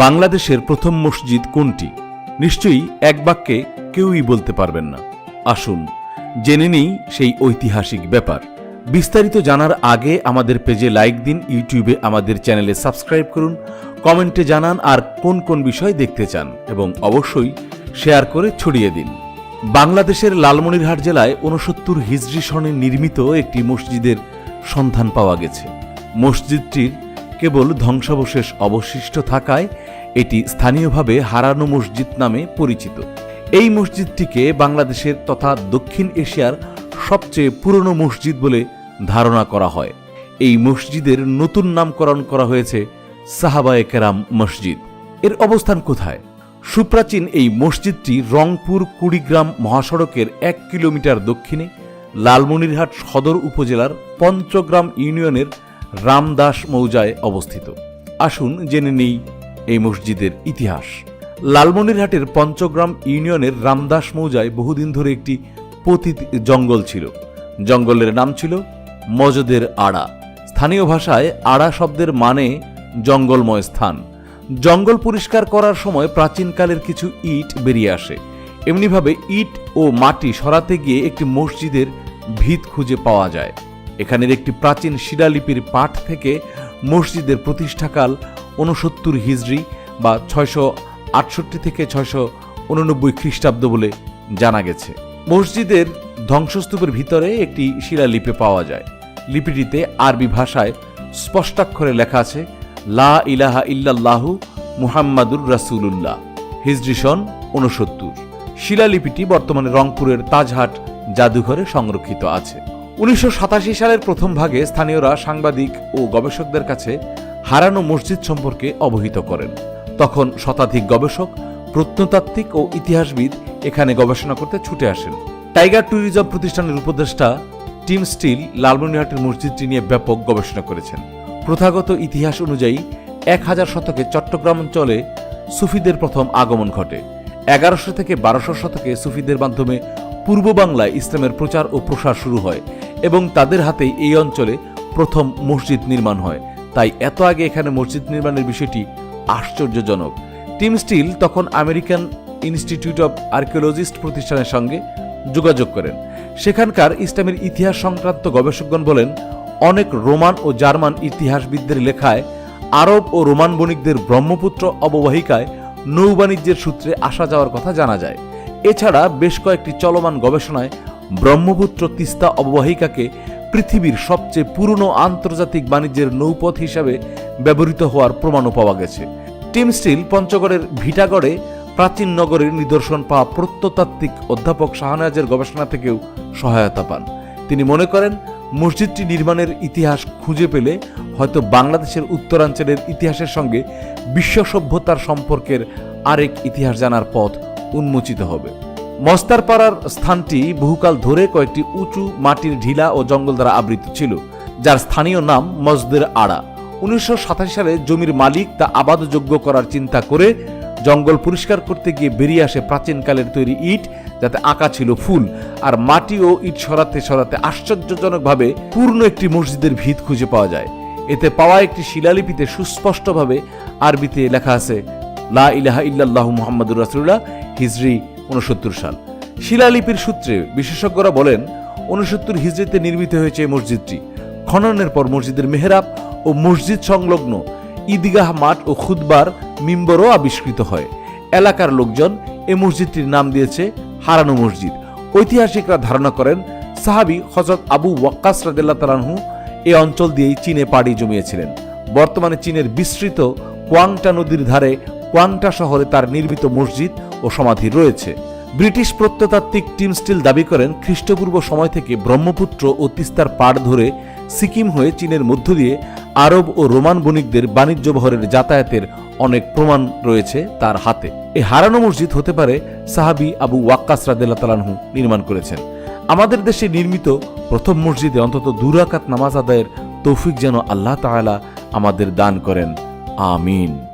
বাংলাদেশের প্রথম মসজিদ কোনটি? নিশ্চয়ই এক বাক্যে কেউই বলতে পারবেন না। আসুন জেনে নিই সেই ঐতিহাসিক ব্যাপার। বিস্তারিত জানার আগে আমাদের পেজে লাইক দিন, ইউটিউবে আমাদের চ্যানেলে সাবস্ক্রাইব করুন, কমেন্টে জানান আর কোন কোন বিষয় দেখতে চান এবং অবশ্যই শেয়ার করে ছড়িয়ে দিন। বাংলাদেশের লালমনিরহাট জেলায় ৬৯ হিজরি সনে নির্মিত একটি মসজিদের সন্ধান পাওয়া গেছে। মসজিদটির কেবল ধ্বংসাবশেষ অবশিষ্ট থাকায় এটি স্থানীয়ভাবে হারানো মসজিদ নামে পরিচিত। এই মসজিদটিকে বাংলাদেশের তথা দক্ষিণ এশিয়ার সবচেয়ে পুরনো মসজিদ বলে ধারণা করা হয়। এই মসজিদের নতুন নামকরণ করা হয়েছে সাহাবায়ে কেরাম মসজিদ। এর অবস্থান কোথায়? সুপ্রাচীন এই মসজিদটি রংপুর কুড়িগ্রাম মহাসড়কের ১ কিলোমিটার দক্ষিণে লালমনিরহাট সদর উপজেলার পঞ্চগ্রাম ইউনিয়নের রামদাস মৌজায় অবস্থিত। আসুন জেনে নেই এই মসজিদের ইতিহাস। লালমনিরহাটের পঞ্চগ্রাম ইউনিয়নের রামদাস মৌজায় বহুদিন ধরে একটি পতিত জঙ্গল ছিল। জঙ্গলের নাম ছিল মজদের আড়া। স্থানীয় ভাষায় আড়া শব্দের মানে জঙ্গলময় স্থান। জঙ্গল পরিষ্কার করার সময় প্রাচীনকালের কিছু ইট বেরিয়ে আসে। এমনিভাবে ইট ও মাটি সরাতে গিয়ে একটি মসজিদের ভিত খুঁজে পাওয়া যায়। এখানের একটি প্রাচীন শিলালিপির পাঠ থেকে মসজিদের প্রতিষ্ঠাকাল ৬৯ হিজরি বা ৬৬৮ থেকে ৬৮৯ খ্রিস্টাব্দ বলে জানা গেছে। মসজিদের ধ্বংসস্তূপের ভিতরে একটি শিলালিপি পাওয়া যায়। লিপিটিতে আরবি ভাষায় স্পষ্টাক্ষরে লেখা আছে, লা ইলাহা ইল্লাল্লাহু মুহাম্মাদুর রাসূলুল্লাহ, হিজরি সন ৬৯। শিলালিপিটি বর্তমানে রংপুরের তাজহাট জাদুঘরে সংরক্ষিত আছে। ১৯৮৭ সালের প্রথম ভাগে স্থানীয়রা সাংবাদিক ও গবেষকদের কাছে হারানো মসজিদ সম্পর্কে অবহিত করেন। তখন শতাধিক গবেষক, প্রত্নতাত্ত্বিক ও ইতিহাসবিদ এখানে গবেষণা করতে ছুটে আসেন। টাইগার ট্যুরিজম প্রতিষ্ঠানের উপদেষ্টা টিম স্টিল লালমনিরহাটের মসজিদটি নিয়ে ব্যাপক গবেষণা করেছেন। প্রথাগত ইতিহাস অনুযায়ী ১০০০ শতকে চট্টগ্রাম অঞ্চলে সুফিদের প্রথম আগমন ঘটে। ১১০০ থেকে ১২০০ শতকে সুফিদের মাধ্যমে পূর্ব বাংলায় ইসলামের প্রচার ও প্রসার শুরু হয় এবং তাদের হাতেই এই অঞ্চলে প্রথম মসজিদ নির্মাণ হয়। তাই এত আগে এখানে মসজিদ নির্মাণের বিষয়টি আশ্চর্যজনক। টিম স্টিল তখন আমেরিকান ইনস্টিটিউট অব আর্কিওলজিস্ট প্রতিষ্ঠানের সঙ্গে যোগাযোগ করেন। সেখানকার ইসলামের ইতিহাস সংক্রান্ত গবেষকগণ বলেন, অনেক রোমান ও জার্মান ইতিহাসবিদদের লেখায় আরব ও রোমান বণিকদের ব্রহ্মপুত্র অববাহিকায় নৌবাণিজ্যের সূত্রে আসা যাওয়ার কথা জানা যায়। এছাড়া বেশ কয়েকটি চলমান গবেষণায় ব্রহ্মপুত্র তিস্তা অববাহিকাকে পৃথিবীর সবচেয়ে পুরনো আন্তর্জাতিক বাণিজ্যের নৌপথ হিসাবে ব্যবহৃত হওয়ার প্রমাণও পাওয়া গেছে। টিম স্টিল পঞ্চগড়ের ভিটাগড়ে প্রাচীন নগরের নিদর্শন পাওয়া প্রত্নতাত্ত্বিক অধ্যাপক শাহনেওয়াজের গবেষণা থেকেও সহায়তা পান। তিনি মনে করেন, মসজিদটি নির্মাণের ইতিহাস খুঁজে পেলে হয়তো বাংলাদেশের উত্তরাঞ্চলের ইতিহাসের সঙ্গে বিশ্ব সভ্যতার সম্পর্কের আরেক ইতিহাস জানার পথ উন্মোচিত হবে। মস্তারপাড়ার স্থানটি বহুকাল ধরে কয়েকটি উঁচু মাটির ঢিলা ও জঙ্গল দ্বারা আবৃত ছিল, যার স্থানীয় নাম মজদের আড়া। ১৯৮৭ সালে জমির মালিক তা আবাদযোগ্য করার চিন্তা করে জঙ্গল পরিষ্কার করতে গিয়ে বেরিয়ে আসে প্রাচীনকালের তৈরি ইট, যাতে আঁকা ছিল ফুল। আর মাটি ও ইট সরাতে সরাতে আশ্চর্যজনকভাবে পূর্ণ একটি মসজিদের ভিত খুঁজে পাওয়া যায়। এতে পাওয়া একটি শিলালিপিতে সুস্পষ্টভাবে আরবিতে লেখা আছে, লা ইলাহা ইল্লাল্লাহু মুহাম্মাদুর রাসূলুল্লাহ, হিজরি ৬৯ সাল। শিলালিপির সূত্রে বিশেষজ্ঞরা বলেন, ৬৯ হিজরিতে নির্মিত হয়েছে এই মসজিদটি। খননের পর মসজিদের মেহরাব ও মসজিদ সংলগ্ন ঈদগাহ মাঠ ও খুতবার মিম্বরও আবিষ্কৃত হয়। এলাকার লোকজন এই মসজিদটির নাম দিয়েছে হারানো মসজিদ। ঐতিহাসিকরা ধারণা করেন, সাহাবী হযরত আবু ওয়াক্কাস রাদিয়াল্লাহু তাআলা আনহু এই অঞ্চল দিয়েই চীনে পাড়ি জমিয়েছিলেন। বর্তমানে চীনের বিস্তৃত কোয়াংটা নদীর ধারে কোয়াংটা শহরে তার নির্মিত মসজিদ ও সমাধি রয়েছে। ব্রিটিশ প্রত্নতাত্ত্বিক টিম স্টিল দাবি করেন, খ্রিস্টপূর্ব সময় থেকে ব্রহ্মপুত্র ও তিস্তার পাড় ধরে সিকিম হয়ে চীনের মধ্য দিয়ে আরব ও রোমান বণিকদের বাণিজ্য বহরের যাতায়াতের অনেক প্রমাণ রয়েছে তার হাতে। এই হারানো মসজিদ হতে পারে সাহাবী আবু ওয়াক্কাস রাদিয়াল্লাহু তাআলা আনহু নির্মাণ করেছেন। আমাদের দেশে নির্মিত প্রথম মসজিদে অন্তত ২ রাকাত নামাজ আদায়ের তৌফিক যেন আল্লাহ তাআলা আমাদের দান করেন। আমিন।